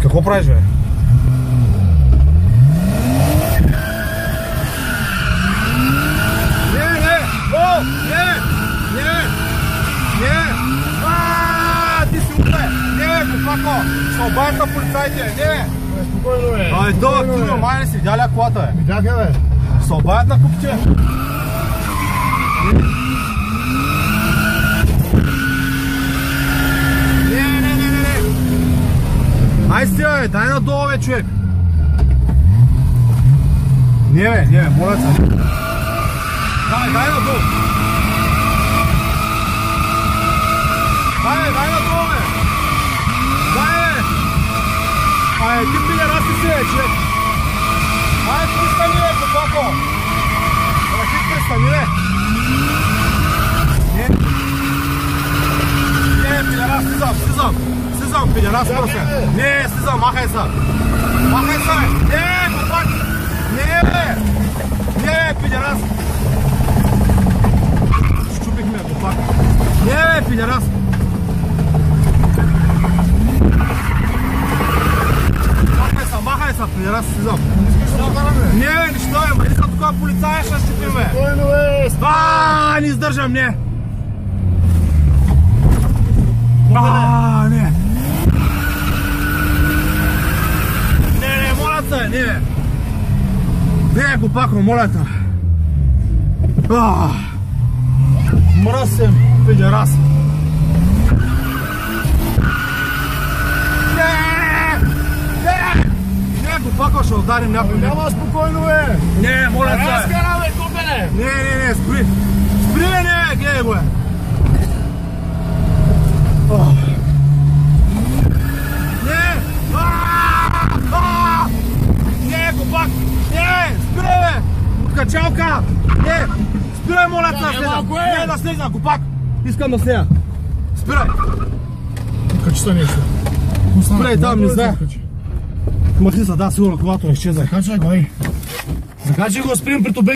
Какво правиш, бе? Ти си умре! Не, Копако! Ще обадят на полицайите, не! Спокойно, бе! Ай, дълъг, ти май не си видя ли колата, бе? Видях я, бе! Ще обадят на купите! Не! Ай стига, бе, дай надолу, бе, човек! Не, бе, моля се! Дай надолу! Дай надолу, бе! Ай, ти пидераси си, бе, човек! Ай, пристани, бе, Копако! Ти пристани, бе! Не, пидерас, слизам, пидерас, просто! Не, слизам, махай се! Махай се, бе! Не, Копак! Не, бе! Не, пидерас! Щупихме, Копак! Не, бе, пидерас! Махай се, пидерас, слизам! Не, нищо, бе, мали са тук полицая, ще щупим, бе! Спокойно, бе! Не издържам, не! Не! Не, моля се, не! Не, Копако, моля те! Мръсен, пидерас! Копако, ще ударим някой. Няма спокойно, бе! Не, моля се! Разкара, бе, купене! Не, спри! Спри, не, гледай го, бе! Не, Копак! Не, спри, бе! Откачалка! Не, спирай, моля се, да слезам! Не, да слезам, Копак! Искам да слезам! Спирай! Откачи се нещо. Спирай там, не знае. Махни се, да, сигурно колата изчезна. Закачай го, ай. Закачай го, сприм при тобе.